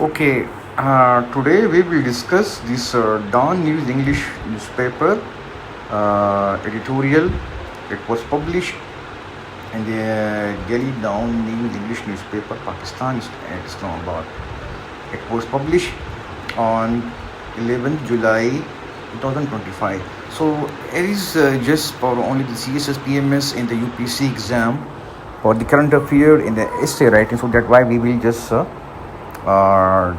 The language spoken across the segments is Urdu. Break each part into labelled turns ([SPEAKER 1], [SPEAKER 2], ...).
[SPEAKER 1] Okay, today we will discuss this Dawn News English newspaper editorial. It was published in the Delhi Dawn News English newspaper, Pakistan, Islamabad. It was published on 11th July 2025. So it is just for only the CSS PMS in the UPC exam for the current affair in the essay writing. So that's why we will just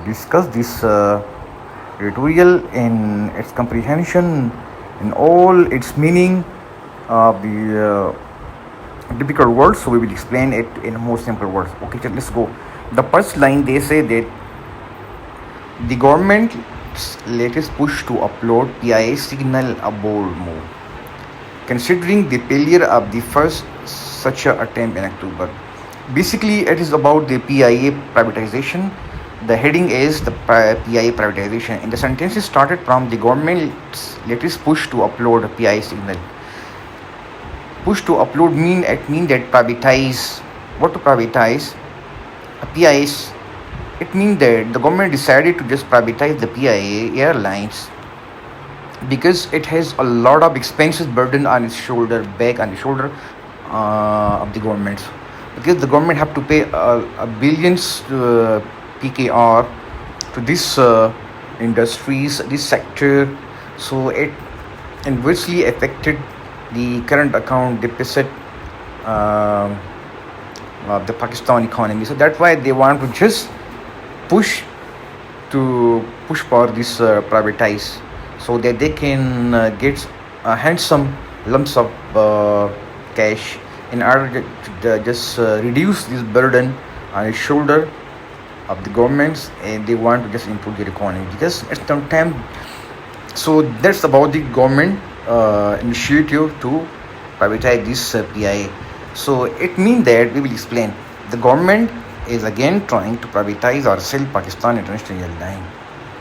[SPEAKER 1] discuss this editorial in its comprehension, in all its meaning of the typical words. So we will explain it in more simple words. Okay, let's go. The first line, they say that the government's latest push to upload PIA signal a bold move, considering the failure of the first such a attempt in October. Basically, it is about the PIA privatization. The heading is the PIA privatization. And the sentences started from the government's latest push to upload a PIA signal. Push to upload mean that privatize. What to privatize? A PIA. It means that the government decided to just privatize the PIA airlines because it has a lot of expenses burden on its shoulder, back on the shoulder of the government. Because the government have to pay a billions PKR to this industries, this sector. So it adversely affected the current account deficit of the Pakistan economy. So that's why they want to just push for this privatize, so that they can get handsome lumps of cash in order to just reduce this burden on its shoulder of the governments, and they want to just improve their economy because at some time. So that's about the government initiative to privatize this PIA. So it means that we will explain the government is again trying to privatize or sell Pakistan International Airline.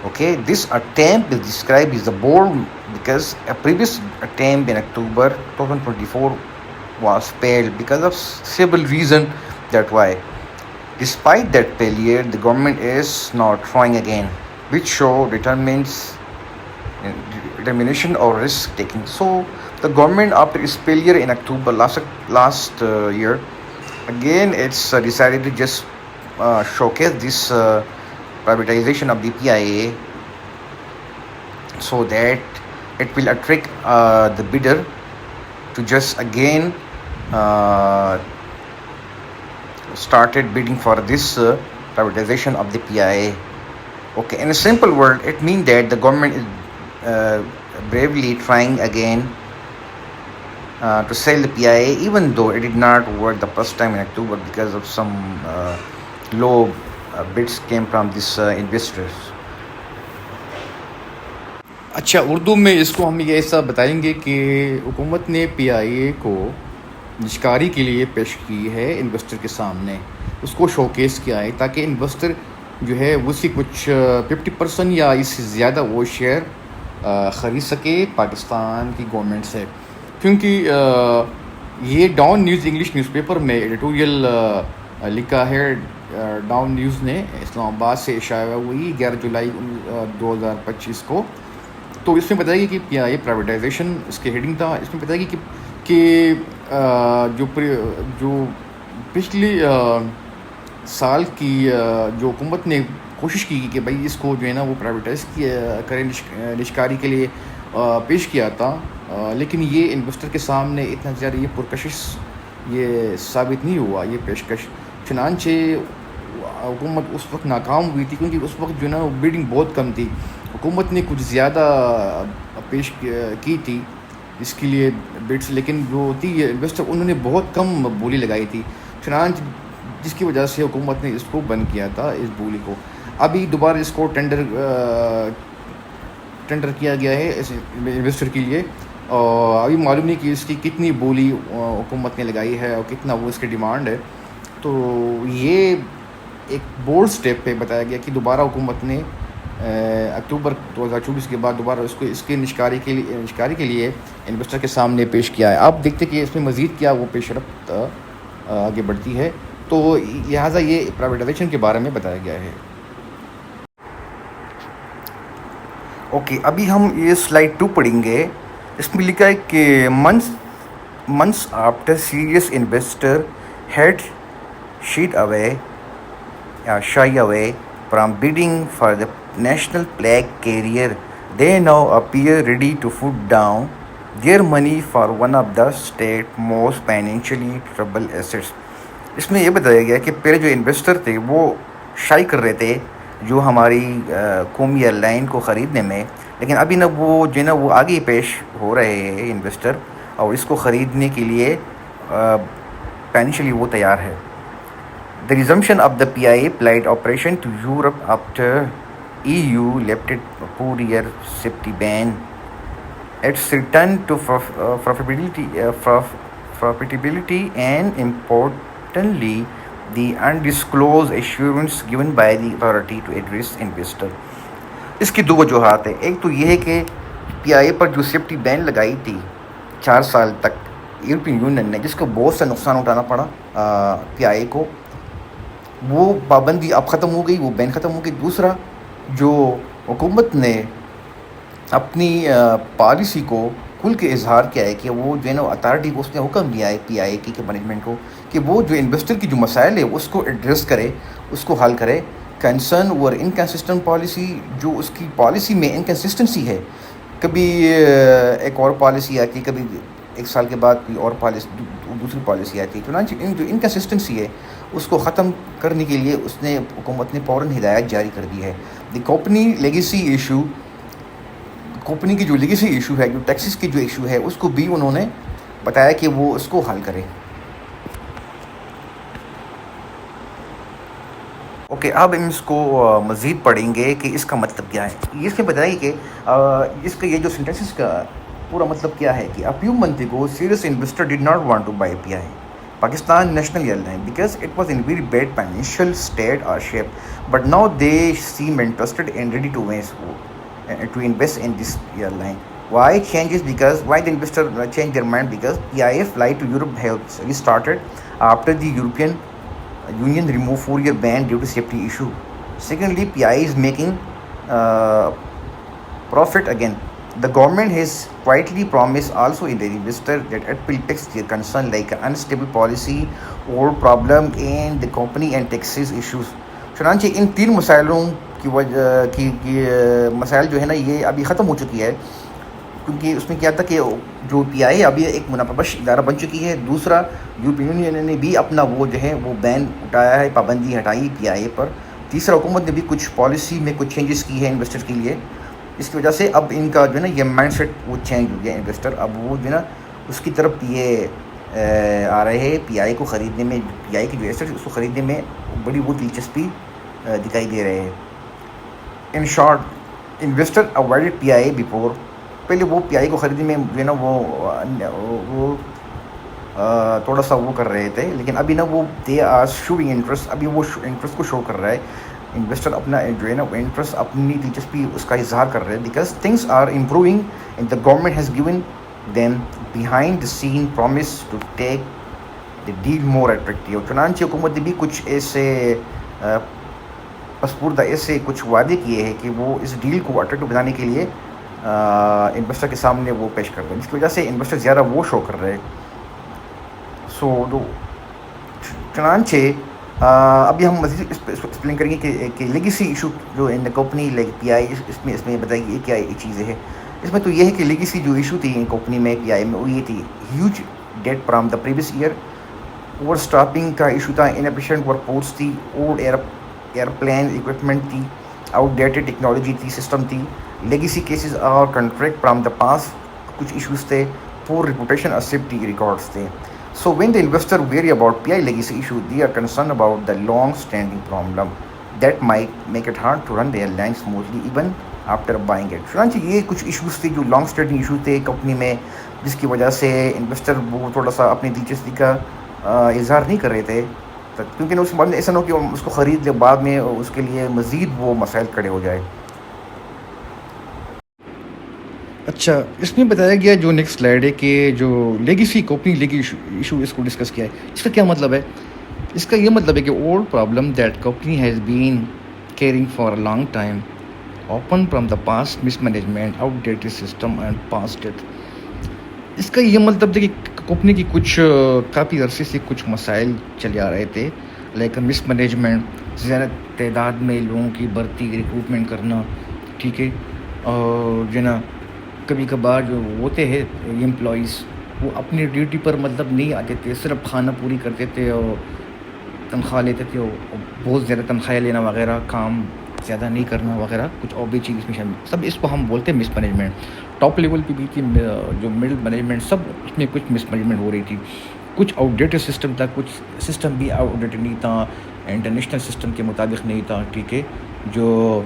[SPEAKER 1] Okay, this attempt is described as a bold because a previous attempt in October 2024 was failed because of several reasons. That why, despite that failure, the government is now trying again, which show determination or risk taking. So the government, after its failure in October last year, again it's decided to just showcase this privatization of the PIA, so that it will attract the bidder to just again started bidding for this privatization of the PIA. Okay, in a simple word, it means that the government is bravely trying again to sell the PIA, even though it did not work the first time in October because of some low bids came from these investors.
[SPEAKER 2] اچھا، اردو میں اس کو ہم یہ ایسا بتائیں گے کہ حکومت نے پی آئی اے کو نشکاری کے لیے پیش کی ہے انویسٹر کے سامنے، اس کو شوکیس کیا ہے تاکہ انویسٹر جو ہے وہ سے کچھ 50% یا اس سے زیادہ وہ شیئر خرید سکے پاکستان کی گورنمنٹ سے. کیونکہ یہ down news English news paper میں ایڈیٹوریل لکھا ہے ڈاؤن نیوز نے، اسلام آباد سے شائع ہوئی 11 جولائی 2025 کو. تو اس میں بتایا گیا کہ پی آئی اے پرائیویٹائزیشن اس کے ہیڈنگ تھا. اس میں بتایا گیا کہ جو پچھلی سال کی جو حکومت نے کوشش کی کہ بھائی اس کو جو ہے نا وہ پرائیویٹائز کرے، نشکاری کے لیے پیش کیا تھا، لیکن یہ انویسٹر کے سامنے اتنا زیادہ یہ پرکشش یہ ثابت نہیں ہوا یہ پیشکش. چنانچہ حکومت اس وقت ناکام ہوئی تھی کیونکہ اس وقت جو ہے نا بیڈنگ بہت کم تھی. حکومت نے کچھ زیادہ پیش کی تھی اس کے لیے بڈس، لیکن جو تھی انویسٹر انہوں نے بہت کم بولی لگائی تھی، چنانچہ جس کی وجہ سے حکومت نے اس کو بند کیا تھا اس بولی کو. ابھی دوبارہ اس کو ٹینڈر کیا گیا ہے اس انویسٹر کے لیے، اور ابھی معلوم نہیں کہ اس کی کتنی بولی حکومت نے لگائی ہے اور کتنا وہ اس کی ڈیمانڈ ہے. تو یہ ایک بولڈ اسٹیپ پہ بتایا گیا کہ دوبارہ حکومت نے اکتوبر 2024 کے بعد دوبارہ اس کو اس کے نشکاری کے لیے انویسٹر کے سامنے پیش کیا ہے. آپ دیکھتے کہ اس میں مزید کیا وہ پیش رفت آگے بڑھتی ہے. تو لہٰذا یہ پرائیویٹائزیشن کے بارے میں بتایا گیا ہے.
[SPEAKER 1] اوکے ابھی ہم یہ سلائڈ 2 پڑھیں گے. اس میں لکھا ہے کہ months after serious investor had shy away from bidding for the national flag carrier, they now appear ready to put down their money for one of the state's most financially troubled assets. اس میں یہ بتایا گیا کہ پہلے جو انویسٹر تھے وہ شائی کر رہے تھے جو ہماری قومی ایئر لائن کو خریدنے میں، لیکن ابھی نا وہ جو ہے نا وہ آگے پیش ہو رہے ہیں انویسٹر، اور اس کو خریدنے کے لیے فائنینشلی وہ تیار ہے. The resumption of the PIA flight operation to Europe after EU lifted a 4-year safety ban. Its return to profitability and importantly, the undisclosed assurance given by the authority to address investor. اس کی دو وجوہات ہیں. ایک تو یہ ہے کہ پی آئی اے پر جو سیفٹی بین لگائی تھی 4 سال تک یورپین یونین نے، جس کو بہت سا نقصان اٹھانا پڑا پی آئی اے کو، وہ پابندی اب ختم ہو گئی، وہ بین ختم ہو گئی. دوسرا جو حکومت نے اپنی پالیسی کو کھل کے اظہار کیا ہے کہ وہ جو ہے نا اتھارٹی کو اس نے حکم دیا ہے پی آئی اے کی مینجمنٹ کو کہ وہ جو انویسٹر کی جو مسائل ہے اس کو ایڈریس کرے، اس کو حل کرے. کنسرن اور انکنسسٹنٹ پالیسی، جو اس کی پالیسی میں انکنسسٹنسی ہے، کبھی ایک اور پالیسی آتی ہے، کبھی 1 سال کے بعد کوئی اور پالیسی دوسری پالیسی آتی ہے. چنانچہ جو انکنسسٹنسی ہے اس کو ختم کرنے کے لیے اس نے حکومت نے فوراً ہدایت جاری کر دی ہے. The company legacy issue, company کی جو لیگیسی ایشو ہے، جو ٹیکسز کی جو ایشو ہے، اس کو بھی انہوں نے بتایا کہ وہ اس کو حل کرے. اوکے اب ہم اس کو مزید پڑھیں گے کہ اس کا مطلب کیا ہے. اس میں بتائیے کہ اس کا یہ جو سینٹینسز کا پورا مطلب کیا ہے کہ a few months ago serious investor did not want to buy PI Pakistan National Airline because it was in very bad financial state or shape, but now they seem interested and ready to invest in this airline. Why changes? Because why the investor change their mind? Because PIA flight to Europe has restarted after the European Union removed 4-year ban due to safety issue. Secondly, PIA is making profit again. The government has quietly promised also in the investor that it will fix their concern like unstable policy or problem in the company and taxes issues. چنانچہ ان 3 مسائلوں کی وجہ کی مسائل جو ہے نا یہ ابھی ختم ہو چکی ہے، کیونکہ اس میں کیا تھا کہ جو پی آئی اے ابھی ایک منافع بخش ادارہ بن چکی ہے. دوسرا یورپین یونین نے بھی اپنا وہ جو ہے وہ بین اٹھایا ہے، پابندی ہٹائی پی آئی اے پر. تیسرا حکومت نے بھی کچھ پالیسی میں کچھ چینجز کی ہے انویسٹر کے لیے. اس کی وجہ سے اب ان کا جو ہے نا یہ مائنڈ سیٹ وہ چینج ہو گیا انویسٹر. اب وہ جو ہے نا اس کی طرف یہ آ رہے ہیں پی آئی اے کو خریدنے میں، پی آئی اے کی جو ایسٹ اس کو خریدنے میں بڑی وہ دلچسپی دکھائی دے رہے ہیں. In short investor avoided P I a before. پہلے وہ پی آئی کو خریدنے میں جو ہے نا وہ تھوڑا سا وہ کر رہے تھے، لیکن ابھی نا وہ دے آر شوئنگ انٹرسٹ. ابھی وہ انٹرسٹ کو شو کر رہا ہے انویسٹر، اپنا جو ہے نا انٹرسٹ، اپنی دلچسپی اس کا اظہار کر رہے ہیں. Because things are improving and the government has given them behind the scene promise to take the deal more attractive. چنانچہ حکومت نے بھی کچھ ایسے پسپوردہ ایسے کچھ وعدے کیے ہیں کہ وہ اس ڈیل کو اٹریکٹیو بنانے کے لیے انویسٹر کے سامنے وہ پیش کر رہے ہیں، جس کی وجہ سے انویسٹر زیادہ وہ شو کر رہے ہیں. چنانچہ ابھی ہم مزید ایکسپلین کریں گے کہ لیگیسی ایشو جو ان کمپنی لائک پی آئی اس میں بتائیے یہ کیا چیزیں ہیں. اس میں تو یہ ہے کہ لیگیسی جو ایشو تھی ان کمپنی میں پی آئی میں وہ یہ تھی huge debt from the previous year, overstaffing کا ایشو تھا، انفیشینٹ ورک فورس تھی، اولڈ ایئر پلین اکوپمنٹ تھی، آؤٹ ڈیٹڈ ٹیکنالوجی تھی، سسٹم تھی. لیگیسی کیسز اور کنٹریکٹ فرام دا پاس کچھ ایشوز تھے، پور ریپوٹیشن اور سیفٹی ریکارڈس تھے. So when the investor worry about PI legacy issue, they are concerned about the long-standing problem that might make it hard to run the airline smoothly even after buying it. چنانچہ یہ کچھ ایشوز تھے جو لانگ اسٹینڈنگ ایشو تھے کمپنی میں، جس کی وجہ سے انویسٹر وہ تھوڑا سا اپنی دلچسپی کا اظہار نہیں کر رہے تھے، کیونکہ اس بعد میں ایسا نہ ہو کہ اس کو خرید لے بعد میں اس کے لیے مزید وہ مسائل کھڑے ہو جائے. اچھا اس میں بتایا گیا جو نیکسٹ سلائڈ ہے کہ جو لیگیسی کمپنی لیگیسی ایشو اس کو ڈسکس کیا ہے. اس کا کیا مطلب ہے؟ اس کا یہ مطلب ہے کہ old problem that company has been carrying for a long time
[SPEAKER 2] open from the past mismanagement, outdated system and past death. اس کا یہ مطلب تھا کہ کمپنی کی کچھ کافی عرصے سے کچھ مسائل چلے آ رہے تھے، لائک مس مینجمنٹ، زیادہ تعداد میں لوگوں کی بھرتی ریکروٹمنٹ کرنا، ٹھیک ہے، اور جو نا کبھی کبھار جو ہوتے ہیں امپلائیز وہ اپنی ڈیوٹی پر مطلب نہیں آتے تھے، صرف کھانا پوری کرتے تھے اور تنخواہ لیتے تھے، اور بہت زیادہ تنخواہ لینا وغیرہ، کام زیادہ نہیں کرنا وغیرہ، کچھ اور بھی چیز اس میں شامل، سب اس کو ہم بولتے ہیں مس مینجمنٹ. ٹاپ لیول پہ بھی تھی، جو مڈل مینجمنٹ، سب اس میں کچھ مس مینجمنٹ ہو رہی تھی. کچھ آؤٹ ڈیٹڈ سسٹم تھا، کچھ سسٹم بھی آؤٹ ڈیٹڈ نہیں تھا، انٹرنیشنل سسٹم کے مطابق نہیں تھا، ٹھیک ہے. جو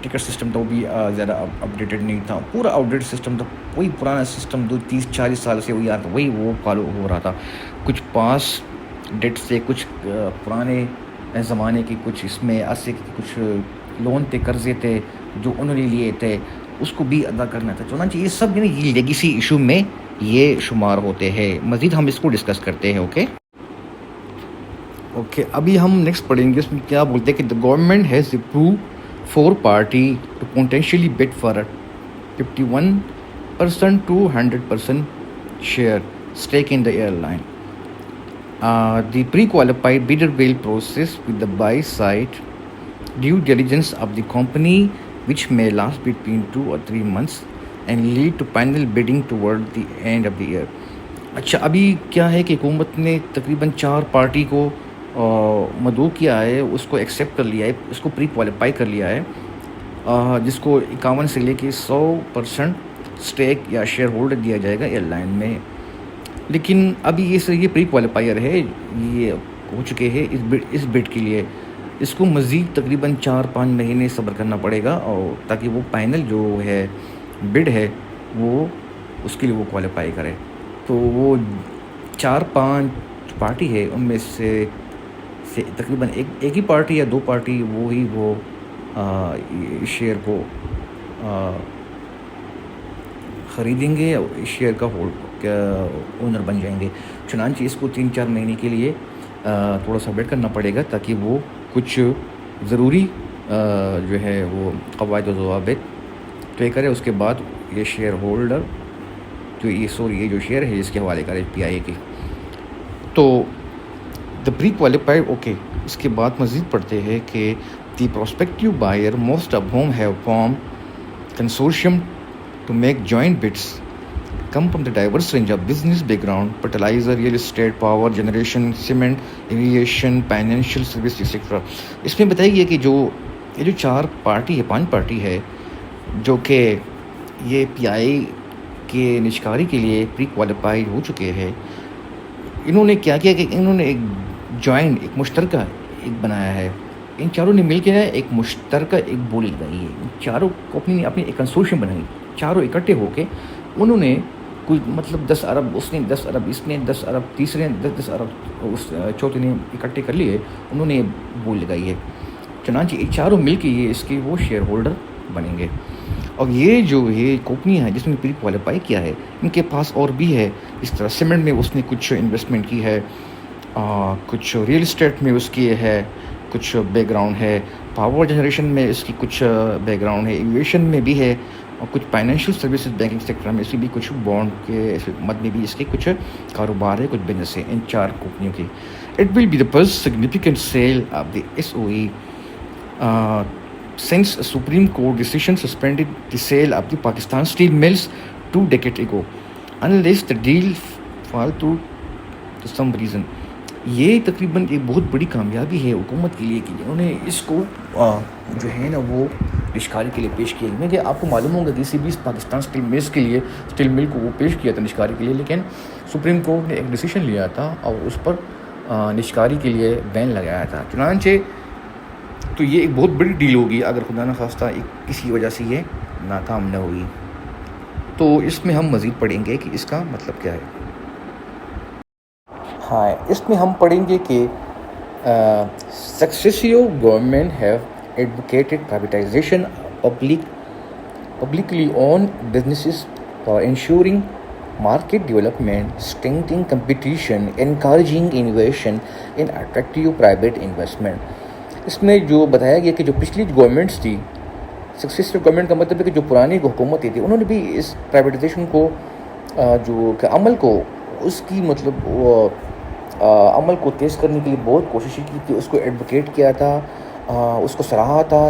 [SPEAKER 2] ٹکٹ سسٹم تھا وہ بھی زیادہ اپڈیٹڈ نہیں تھا، پورا آؤٹ ڈیٹڈ سسٹم تھا، وہی پرانا سسٹم 30-40 سال سے وہی وہ فالو ہو رہا تھا. کچھ پاس ڈیٹ سے، کچھ پرانے زمانے کی، کچھ اس میں ایسے کچھ لون تھے، قرضے تھے جو انہوں نے لیے تھے، اس کو بھی ادا کرنا تھا. چنانچہ یہ سب یہ لیگیسی ایشو میں یہ شمار ہوتے ہیں. مزید ہم اس کو ڈسکس کرتے ہیں. اوکے ابھی ہم نیکسٹ پڑھیں گے. اس میں کیا بولتے ہیں کہ the government has approve 4 party to potentially bid for 51% to 100% share stake in the airline. The pre-qualified bidder will process with the buy side due diligence of the company, which may last between 2 or 3 months and lead to final bidding toward the end of the year. اچھا ابھی کیا ہے کہ حکومت نے تقریباً 4 پارٹی کو مدعو کیا ہے، اس کو ایکسیپٹ کر لیا ہے، اس کو پری کوالیفائی کر لیا ہے، جس کو 51 سے لے کے 100% اسٹیک یا شیئر ہولڈر دیا جائے گا ایئر لائن میں. لیکن ابھی یہ پری کوالیفائر ہے، یہ ہو چکے ہیں اس بڈ کے لیے. اس کو مزید تقریباً 4-5 مہینے صبر کرنا پڑے گا، اور تاکہ وہ فائنل جو ہے بڈ ہے وہ اس کے لیے وہ کوالیفائی کرے. تو وہ 4-5 پارٹی ہے، ان میں سے تقریباً ایک ہی پارٹی یا 2 پارٹی وہ شیئر کو خریدیں گے اور شیئر کا اونر بن جائیں گے. چنانچہ اس کو 3-4 مہینے کے لیے تھوڑا سا ویٹ کرنا پڑے گا، تاکہ وہ کچھ ضروری جو ہے وہ قواعد و ضوابط طے کرے. اس کے بعد یہ شیئر ہولڈر یہ جو شیئر ہے اس کے حوالے کرے PIA کے. تو دا پری کوالیفائڈ اوکے. اس کے بعد مزید پڑھتے ہیں کہ the prospective buyer most of whom have form consortium to make joint bids come from the diverse range of business background: fertilizer, real estate, power generation, cement, aviation, financial service, etc. اس میں بتایا گیا کہ یہ جو 4 پارٹی ہے، 5 پارٹی ہے جو کہ یہ PIA کے نجکاری کے لیے پری کوالیفائڈ ہو چکے ہیں، انہوں نے کیا کیا کہ انہوں نے ایک جوائنٹ، ایک مشترکہ ایک بنایا ہے. ان چاروں نے مل کے ایک مشترکہ ایک بولی لگائی ہے. ان چاروں کمپنی نے اپنی ایک کنسورشیم بنائی، چاروں اکٹھے ہو کے انہوں نے کوئی مطلب 10 ارب اس نے، 10 ارب اس نے، 10 ارب تیسرے، 10 ارب اس چوتھے نے اکٹھے کر لیے، انہوں نے بول لگائی ہے. چنانچہ یہ چاروں مل کے یہ اس کے وہ شیئر ہولڈر بنیں گے. اور یہ جو یہ کمپنی ہے جس نے پری کوالیفائی کیا ہے، ان کے پاس اور بھی ہے اس طرح. سیمنٹ میں اس نے کچھ انویسٹمنٹ کی ہے، کچھ ریئل اسٹیٹ میں اس کی ہے کچھ بیک گراؤنڈ ہے، پاور جنریشن میں اس کی کچھ بیک گراؤنڈ ہے، ایویشن میں بھی ہے، اور کچھ فائنینشیل سروسز بینکنگ سیکٹر میں اس کی بھی کچھ بانڈ کے مد میں بھی اس کے کچھ کاروبار ہے، کچھ بزنس ہے ان 4 کمپنیوں کی. It will be the first significant sale of the SOE since a Supreme Court decision suspended the sale of the Pakistan steel mills 2 decades ago unless the deal fall through to some reason. یہ تقریباً ایک بہت بڑی کامیابی ہے حکومت کے لیے کہ انہوں نے اس کو جو ہے نا وہ نجکاری کے لیے پیش کیا. میں کہ آپ کو معلوم ہوگا کہ CB پاکستان اسٹیل ملز کے لیے، اسٹیل مل کو وہ پیش کیا تھا نجکاری کے لیے، لیکن سپریم کورٹ نے ایک ڈیسیشن لیا تھا اور اس پر نجکاری کے لیے بین لگایا تھا. چنانچہ تو یہ ایک بہت بڑی ڈیل ہوگی اگر خدا نخواستہ کسی وجہ سے یہ ناکام نہ ہوئی. تو اس میں ہم مزید پڑھیں گے کہ اس کا مطلب کیا ہے. ہاں، اس میں ہم پڑھیں گے کہ successive government have advocated privatization publicly own businesses for ensuring market development, strengthening competition, encouraging innovation, and attractive private investment. اس میں جو بتایا گیا کہ جو پچھلی گورنمنٹس تھی، سکسیسفل گورنمنٹ کا مطلب ہے کہ جو پرانی حکومتیں تھی انہوں نے بھی اس پرائیویٹائزیشن کو جو کہ عمل کو اس کی مطلب عمل کو تیز کرنے کے لیے بہت کوششیں کی تھی، اس کو ایڈوکیٹ کیا تھا، اس کو سراہا تھا.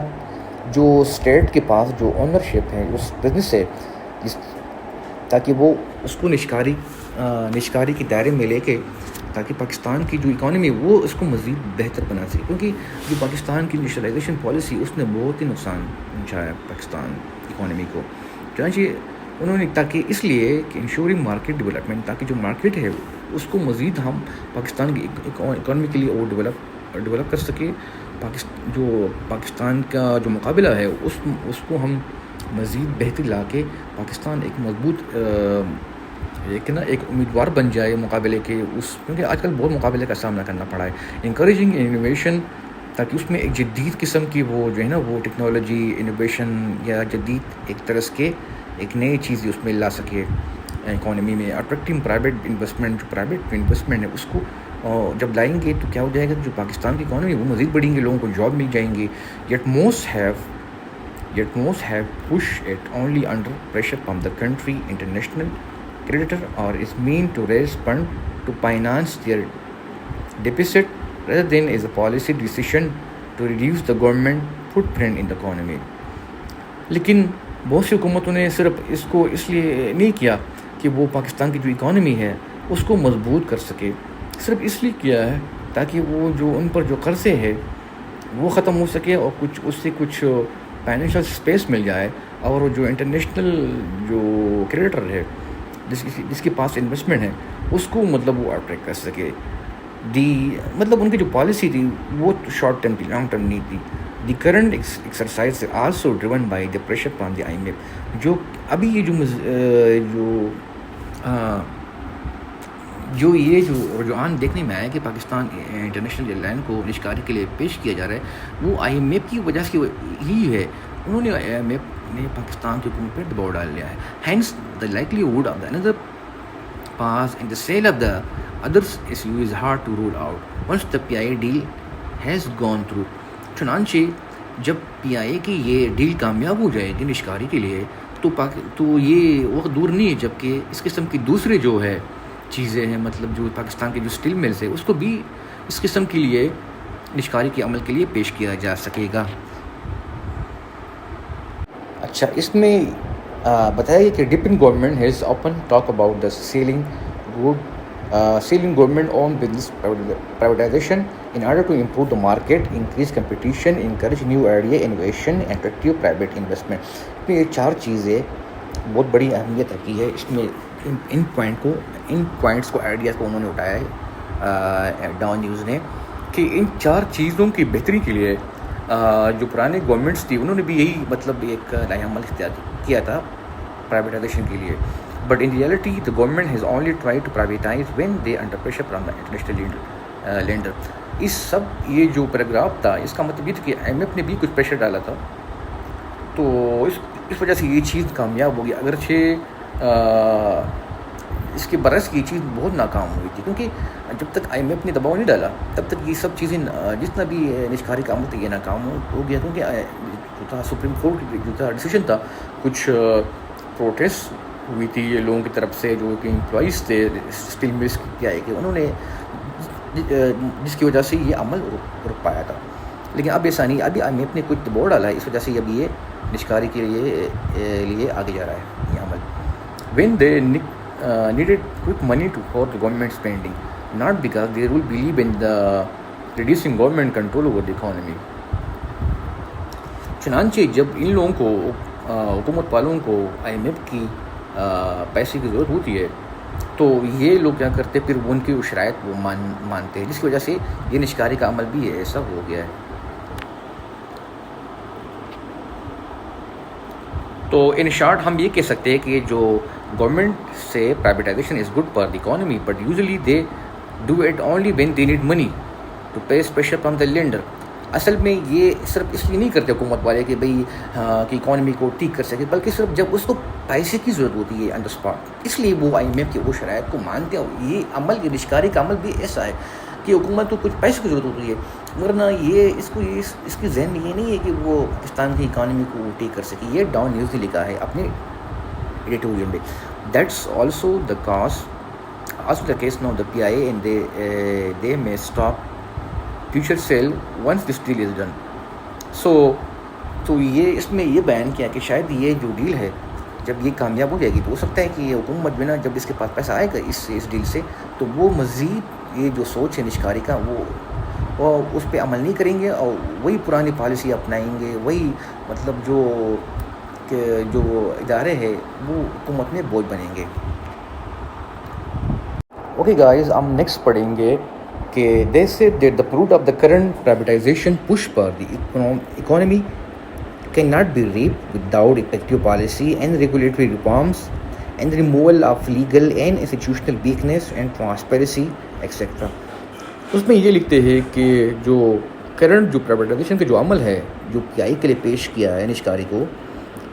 [SPEAKER 2] جو اسٹیٹ کے پاس جو اونرشپ ہے اس بزنس ہے تاکہ وہ اس کو نشکاری کے دائرے میں لے کے تاکہ پاکستان کی جو اکانومی وہ اس کو مزید بہتر بنا سکے، کیونکہ جو پاکستان کی نیشنلائزیشن پالیسی اس نے بہت ہی نقصان پہنچایا پاکستان اکانومی کو. چنانچہ انہوں نے تاکہ اس لیے کہ انشورنگ مارکیٹ ڈیولپمنٹ، تاکہ جو مارکیٹ ہے اس کو مزید ہم پاکستان کی اکانومی کے لیے اور ڈیولپ کر سکے، جو پاکستان کا جو مقابلہ ہے اس کو ہم مزید بہتری لا کے پاکستان ایک مضبوط ایک امیدوار بن جائے مقابلے کے کیونکہ آج کل بہت مقابلے کا سامنا کرنا پڑا ہے. انکریجنگ انوویشن، تاکہ اس میں ایک جدید قسم کی وہ جو ہے نا وہ ٹیکنالوجی انوویشن یا جدید ایک طرز کے ایک نئی چیز اس میں لا سکے اکانومی میں. اٹریکٹنگ پرائیویٹ انویسٹمنٹ، جو پرائیویٹ انویسٹمنٹ ہے اس کو جب لائیں گے تو کیا ہو جائے گا، جو پاکستان کی اکانومی وہ مزید بڑھیں گے، لوگوں کو جاب مل جائیں گے. Yet most have push it only under pressure from the country international creditor or is mean to raise fund to finance their deficit rather than as a policy decision to reduce the government footprint in the economy. لیکن بہت سی حکومتوں نے صرف اس کو اس لیے نہیں کیا کہ وہ پاکستان کی جو اکانومی ہے اس کو مضبوط کر سکے، صرف اس لیے کیا ہے تاکہ وہ جو ان پر جو قرضے ہے وہ ختم ہو سکے اور اس سے کچھ فائنینشیل اسپیس مل جائے، اور جو انٹرنیشنل جو کریڈیٹر ہے جس کے پاس انویسٹمنٹ ہے اس کو مطلب وہ اٹریکٹ کر سکے. مطلب ان کی جو پالیسی تھی وہ شارٹ ٹرم تھی، لانگ ٹرم نہیں تھی. The current exercise also driven by the pressure from the IMF. جو ابھی یہ جو رجحان دیکھنے میں آیا کہ پاکستان انٹرنیشنل لائن کو نشکاری کے لیے پیش کیا جا رہا ہے، وہ IMF کی وجہ سے ہی ہے. انہوں نے IMF نے پاکستان کی حکومت پر دباؤ ڈال لیا ہے. Hence the likelihood of the under pass in the sale of the others issue is hard to roll out once the PIA deal has gone through. چنانچہ جب PIA کی یہ ڈیل کامیاب ہو جائے گی نشکاری کے لیے تو یہ وقت دور نہیں ہے جب کہ اس قسم کی دوسرے جو ہے چیزیں ہیں، مطلب جو پاکستان کے جو اسٹیل ملز ہے اس کو بھی اس قسم کے لیے نشکاری کے عمل کے لیے پیش کیا جا سکے گا. اچھا، اس میں بتایا گیا کہ ڈپن government has open talk about the selling government own business privatization in order to improve the market, increase competition, encourage new idea, innovation, and attract private investment. اس میں یہ 4 چیزیں بہت بڑی اہمیت رکھی ہے. اس میں ان پوائنٹس کو آئیڈیاز کو انہوں نے اٹھایا ہے ڈاؤن نیوز نے کہ ان 4 چیزوں کی بہتری کے لیے جو پرانے گورنمنٹس تھی انہوں نے بھی یہی مطلب ایک نیا عمل اختیار کیا تھا پرائیویٹائزیشن کے لیے. But in reality the government has only try to privatize when they under pressure from the international lender. اس سب یہ جو پیراگراف تھا اس کا مطلب یہ تھا کہ IMF نے بھی کچھ پریشر ڈالا تھا، تو اس وجہ سے یہ چیز کامیاب ہو گئی. اگرچہ اس کے برعکس یہ چیز بہت ناکام ہوئی تھی، کیونکہ جب تک IMF نے دباؤ نہیں ڈالا تب تک یہ سب چیزیں جتنا بھی نشکاری کا عمل تھا یہ ناکام ہو گیا. کیونکہ جو تھا سپریم کورٹ جو تھا ڈیسیژن تھا، کچھ پروٹیسٹ ہوئی تھی یہ لوگوں کی طرف سے جو کہ امپلائیز تھے اسٹیل ملز کیا ہے کہ انہوں نے جس کی وجہ سے یہ عمل رک پایا تھا. لیکن اب ایسا نہیں، ابھی IMF نے کچھ دباؤ ڈالا ہے، اس وجہ سے اب یہ نشکاری کے لیے آگے جا رہا ہے یہ عمل. When they needed quick money for the government spending, not because they will believe in the reducing government control over the economy. چنانچہ جب ان لوگوں کو حکومت والوں کو IMF کی پیسے کی ضرورت ہوتی ہے تو یہ لوگ کیا کرتے پھر ان کی شرائط وہ مانتے ہیں، جس کی وجہ سے یہ نشکاری کا عمل بھی ایسا ہو گیا ہے. تو ان شارٹ ہم یہ کہہ سکتے ہیں کہ جو گورنمنٹ سے privatisation is good for the economy, but usually they do it only when they need money to pay special from the lender. اصل میں یہ صرف اس لیے نہیں کرتے حکومت والے کہ بھئی کہ اکانومی کو ٹھیک کر سکے، بلکہ صرف جب اس کو پیسے کی ضرورت ہوتی ہے آن دا اسپاٹ، اس لیے وہ IMF کی وہ شرائط کو مانتے ہیں. یہ عمل، یہ نشکاری کا عمل بھی ایسا ہے کہ حکومت کو کچھ پیسے کی ضرورت ہوتی ہے
[SPEAKER 3] ورنہ یہ اس کی ذہن میں یہ نہیں ہے کہ وہ پاکستان کی اکانومی کو ٹیک کر سکے. یہ ڈاؤن نیوز نے لکھا ہے اپنے ایڈیٹوریل میں. That's also the case now the PIA and they may stop future sale once this deal is done. تو یہ اس میں یہ بیان کیا کہ شاید یہ جو ڈیل ہے جب یہ کامیاب ہو جائے گی تو ہو سکتا ہے کہ یہ حکومت بنا جب اس کے پاس پیسہ آئے گا اس ڈیل سے تو وہ مزید یہ جو سوچ ہے نشکاری کا وہ اس پہ عمل نہیں کریں گے اور وہی پرانی پالیسی اپنائیں گے. وہی مطلب جو ادارے ہیں وہ حکومت میں بوجھ بنیں گے. اوکے گائز, ہم نیکسٹ پڑھیں گے کہ they said that the fruit of the current privatization push for the economy cannot be reaped without effective policy and regulatory reforms and the removal of legal and institutional weakness and transparency etc.
[SPEAKER 2] اس میں یہ لکھتے ہیں کہ جو کرنٹ جو پرائیویٹائزیشن کا جو عمل ہے جو PIA کے لیے پیش کیا ہے نشکاری کو,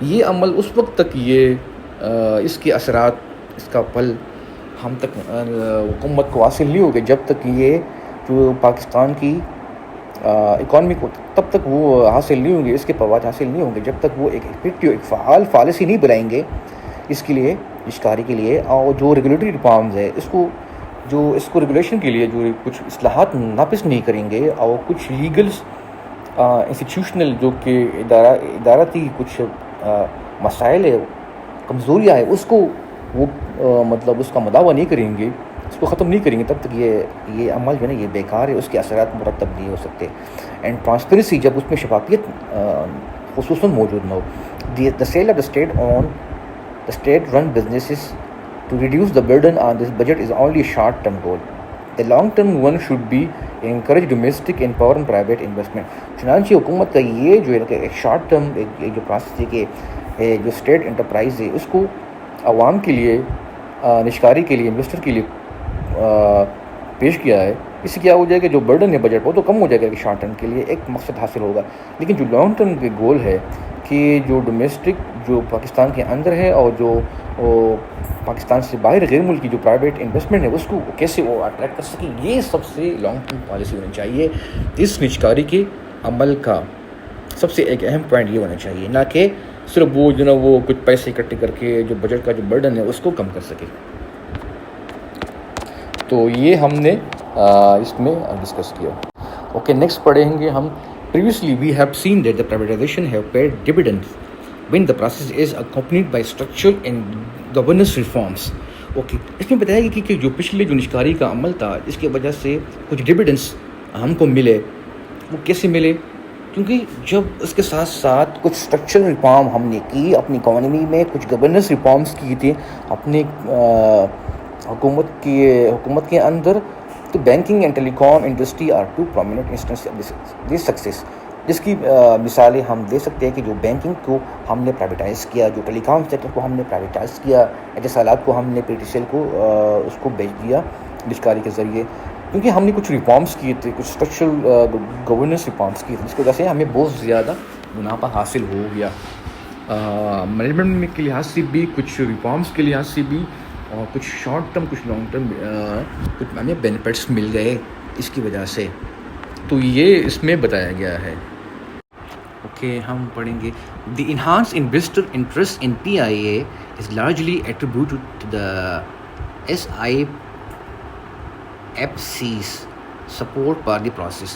[SPEAKER 2] یہ عمل اس وقت تک یہ اس کے اثرات اس کا پھل ہم تک حکومت کو حاصل نہیں ہوگے جب تک یہ جو پاکستان کی اکانومی کو تب تک وہ حاصل نہیں ہوں گے, اس کے فوائد حاصل نہیں ہوں گے جب تک وہ ایک فعال پالیسی نہیں بنائیں گے اس کے لیے نشکاری کے لیے. اور جو ریگولیٹری ریفارمز ہے اس کو ریگولیشن کے لیے جو کچھ اصلاحات نافذ نہیں کریں گے اور کچھ لیگل انسٹیٹیوشنل جو کہ ادارتی کچھ مسائل ہے کمزوریاں ہیں اس کو وہ مطلب اس کا مداوع نہیں کریں گے, اس کو ختم نہیں کریں گے تب تک یہ عمل جو ہے نا یہ بیکار ہے, اس کے اثرات مرتب نہیں ہو سکتے. اینڈ ٹرانسپیرنسی جب اس میں شفافیت خصوصاً موجود نہ ہو. The sale of the state-run businesses to reduce the burden on this budget is only a short-term goal. The long-term one should be encourage domestic and foreign private investment. چنانچہ حکومت کا یہ جو ہے کہ ایک شارٹ ٹرم جو پروسیس ہے کہ جو اسٹیٹ انٹرپرائز ہے اس کو عوام کے لیے نشکاری کے لیے انویسٹر کے لیے پیش کیا ہے. اس سے کیا ہو جائے گا جو برڈن ہے بجٹ وہ تو کم ہو جائے گا کہ شارٹ ٹرم کے لیے ایک مقصد حاصل ہوگا, لیکن جو لانگ ٹرم کے گول ہے کہ جو ڈومیسٹک جو پاکستان کے اندر ہے اور جو پاکستان سے باہر غیر ملکی جو پرائیویٹ انویسٹمنٹ ہے اس کو کیسے وہ اٹریکٹ کر سکے, یہ سب سے لانگ ٹرم پالیسی ہونی چاہیے. اس نشکاری کے عمل کا سب سے ایک اہم پوائنٹ یہ ہونا چاہیے, نہ کہ صرف وہ جو نا وہ کچھ پیسے اکٹھے کر کے جو بجٹ کا جو برڈن ہے اس کو کم کر سکے. تو یہ ہم نے اس میں ڈسکس کیا. اوکے, نیکسٹ پڑھیں گے ہم. Previously we have seen that the privatization have paid dividends when the process is accompanied by structural and governance reforms. Okay, اس میں بتایا گیا کہ جو پچھلے جو نشکاری کا عمل تھا اس کی وجہ سے کچھ ڈویڈنڈس ہم کو ملے. وہ کیسے ملے؟ کیونکہ جب اس کے ساتھ ساتھ کچھ اسٹرکچرل ریفارم ہم نے کی اپنی اکانومی میں, کچھ گورننس ریفارمس کی تھی اپنی حکومت کے اندر. تو banking and telecom industry are two prominent instance this success, جس کی مثالیں ہم دے سکتے ہیں کہ جو بینکنگ کو ہم نے پرائیویٹائز کیا, جو ٹیلی کام سیکٹر کو ہم نے پرائیویٹائز کیا, اتصالات کو ہم نے PTCL کو اس کو بیچ دیا نشکاری کے ذریعے, کیونکہ ہم نے کچھ ریفارمس کیے تھے, کچھ اسٹرکچرل گورننس ریفارمس کیے تھے جس کی وجہ سے ہمیں بہت زیادہ منافع حاصل ہو گیا. مینجمنٹ کے لحاظ سے بھی, کچھ ریفارمس کے لحاظ سے بھی, اور کچھ شارٹ ٹرم کچھ لانگ ٹرم کچھ ہمیں بینیفٹس مل گئے اس کی وجہ سے. تو یہ اس میں بتایا گیا ہے. اوکے, ہم پڑھیں گے. The enhance investor interest in PIA is largely attributed to the SIFC's support for the process.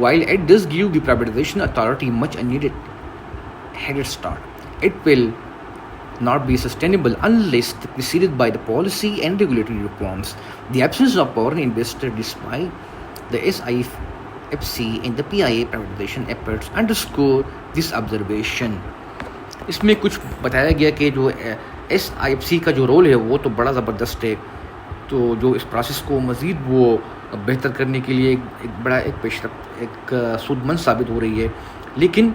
[SPEAKER 2] While it does give the privatization authority much needed head start, it will not be sustainable unless preceded by the policy and regulatory reforms. The absence of foreign investor despite the SIFC and the PIA privatization efforts underscore this observation. اس میں کچھ بتایا گیا کہ جو SIFC کا جو رول ہے وہ تو بڑا زبردست ہے, تو جو اس پروسیس کو مزید وہ بہتر کرنے کے لیے ایک بڑا ایک پیش رفت ایک سود مند ثابت ہو رہی ہے. لیکن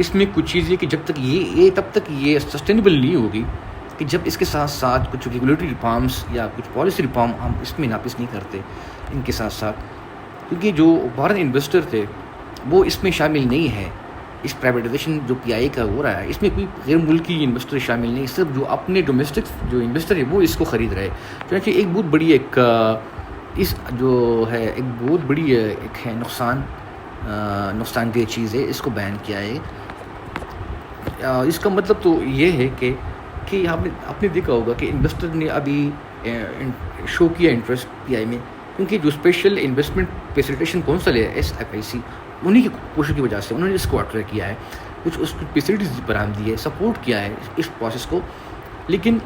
[SPEAKER 2] اس میں کچھ چیزیں کہ جب تک یہ تب تک یہ سسٹینیبل نہیں ہوگی کہ جب اس کے ساتھ ساتھ کچھ ریگولیٹری ریفارمس یا کچھ پالیسی ریفارم ہم اس میں نافذ نہیں کرتے ان کے ساتھ ساتھ, کیونکہ جو فارن انویسٹر تھے وہ اس میں شامل نہیں ہے. اس پرائیویٹائزیشن جو PIA کا ہو رہا ہے اس میں کوئی غیر ملکی انویسٹر شامل نہیں, صرف جو اپنے ڈومیسٹک جو انویسٹر ہے وہ اس کو خرید رہے. چنانچہ ایک بہت بڑی ایک
[SPEAKER 3] اس جو ہے ایک بہت بڑی ایک ہے نقصان دہ چیز ہے، اس کو بین کیا ہے۔ اس کا مطلب تو یہ ہے کہ آپ نے دیکھا ہوگا کہ انویسٹر نے ابھی شو کیا انٹرسٹ پی آئی میں، کیونکہ جو اسپیشل انویسٹمنٹ فیسیلیٹیشن کونسل ہے SFIC، انہی کی کوشش کی وجہ سے انہوں نے اس کو اٹریکٹ کیا ہے، کچھ اس کی فیسلٹیز فراہم دی ہے، سپورٹ کیا ہے اس پروسیس کو۔ لیکن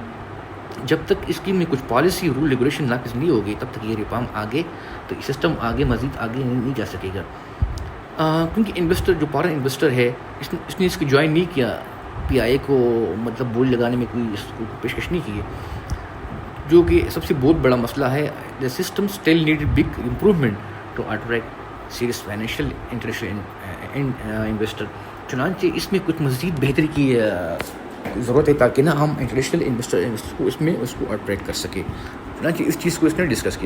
[SPEAKER 3] جب تک اس کی میں کچھ پالیسی رول ریگولیشن نافذ نہیں ہوگی، تب تک یہ ریفارم آگے تو سسٹم مزید آگے نہیں جا سکے گا، کیونکہ انویسٹر جو فارن انویسٹر ہے اس نے اس کو جوائن نہیں کیا، PI کو مطلب بول لگانے میں کوئی اس کو پیشکش نہیں کی ہے، جو کہ سب سے بہت بڑا مسئلہ ہے۔ The system still need big improvement to attract serious financial international investor. چنانچہ اس میں کچھ مزید بہتری کی ضرورت ہے تاکہ ہم انٹرنیشنل انویسٹر کو اس کو اٹریکٹ کر سکے۔ چنانچہ اس چیز کو اس نے ڈسکس کیا۔